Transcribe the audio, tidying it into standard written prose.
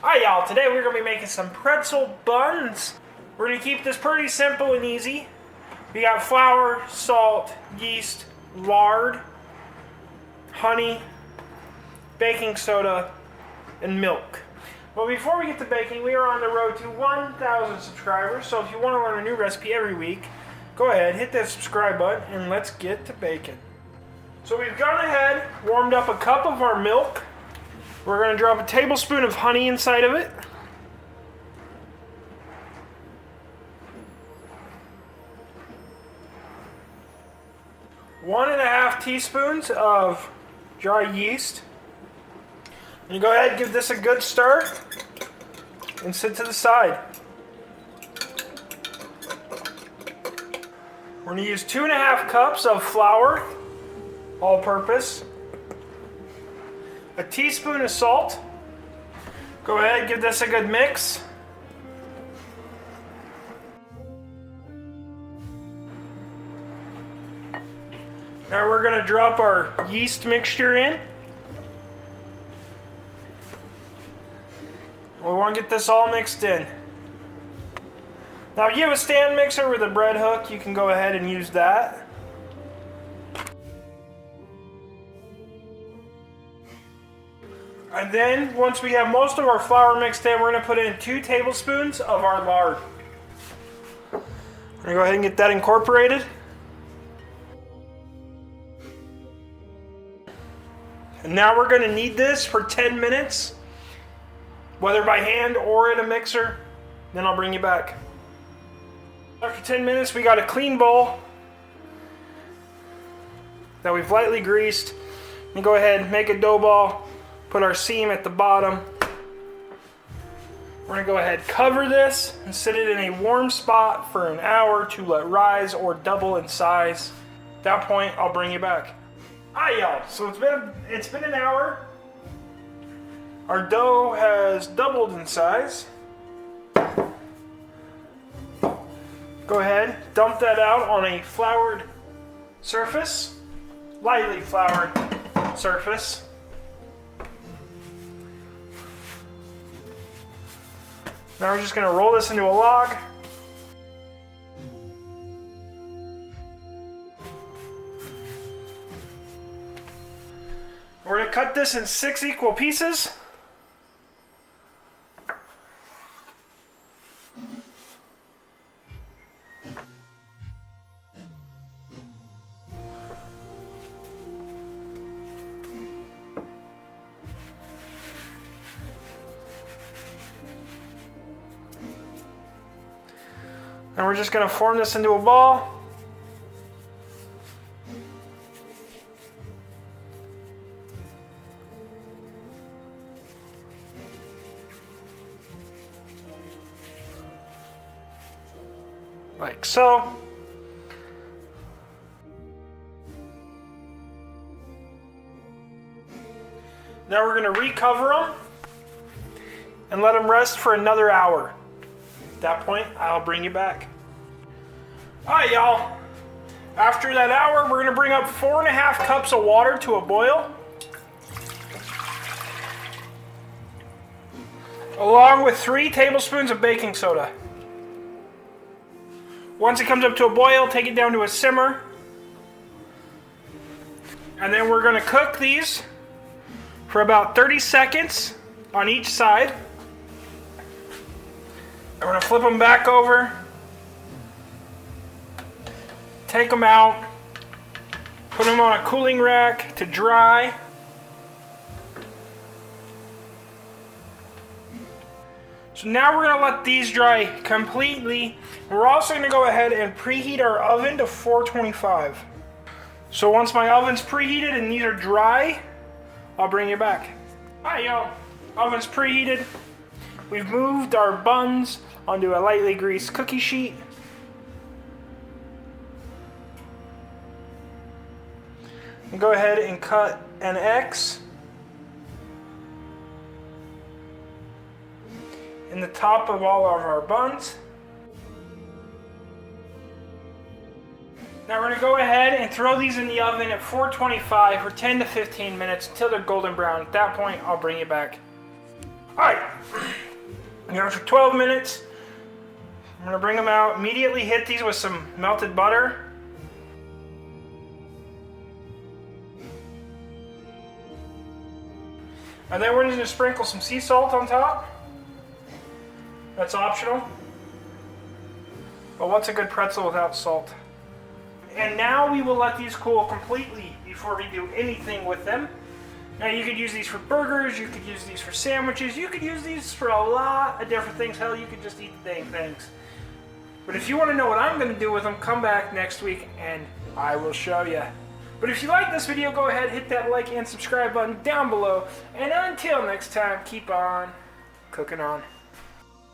Hi y'all, today we're going to be making some pretzel buns. We're going to keep this pretty simple and easy. We got flour, salt, yeast, lard, honey, baking soda, and milk. But before we get to baking, we are on the road to 1,000 subscribers, so if you want to learn a new recipe every week, go ahead, hit that subscribe button, and let's get to baking. So we've gone ahead, warmed up a cup of our milk. We're going to drop a tablespoon of honey inside of it. One and a half teaspoons of dry yeast. And you go ahead and give this a good stir and sit to the side. We're going to use 2.5 cups of flour, all purpose. A teaspoon of salt. Go ahead, give this a good mix. Now we're going to drop our yeast mixture in. We want to get this all mixed in. Now if you have a stand mixer with a bread hook, you can go ahead and use that. And then, once we have most of our flour mixed in, we're going to put in 2 tablespoons of our lard. We're going to go ahead and get that incorporated. And now we're going to knead this for 10 minutes, whether by hand or in a mixer. Then I'll bring you back. After 10 minutes, we got a clean bowl that we've lightly greased. And go ahead and make a dough ball. Put our seam at the bottom. We're going to go ahead, cover this, and set it in a warm spot for an hour to let rise or double in size. At that point, I'll bring you back. Hi y'all, so it's been an hour. Our dough has doubled in size. Go ahead, dump that out on a floured surface, lightly floured surface. Now we're just going to roll this into a log. We're going to cut this in 6 equal pieces. And we're just going to form this into a ball. Like so. Now we're going to recover them and let them rest for another hour. At that point, I'll bring you back. Alright y'all, after that hour, we're going to bring up 4.5 cups of water to a boil. Along with 3 tablespoons of baking soda. Once it comes up to a boil, take it down to a simmer. And then we're going to cook these for about 30 seconds on each side. We're going to flip them back over, take them out, put them on a cooling rack to dry. So now we're going to let these dry completely. We're also going to go ahead and preheat our oven to 425. So once my oven's preheated and these are dry, I'll bring you back. Alright y'all, oven's preheated. We've moved our buns onto a lightly greased cookie sheet. And go ahead and cut an X in the top of all of our buns. Now we're going to go ahead and throw these in the oven at 425 for 10 to 15 minutes until they're golden brown. At that point, I'll bring you back. Alright. You know, for 12 minutes. I'm gonna bring them out, immediately hit these with some melted butter. And then we're just gonna sprinkle some sea salt on top. That's optional. But what's a good pretzel without salt? And now we will let these cool completely before we do anything with them. Now you could use these for burgers, you could use these for sandwiches, you could use these for a lot of different things. Hell, you could just eat the dang things. But if you want to know what I'm going to do with them, come back next week and I will show you. But if you like this video, go ahead, hit that like and subscribe button down below. And until next time, keep on cooking on.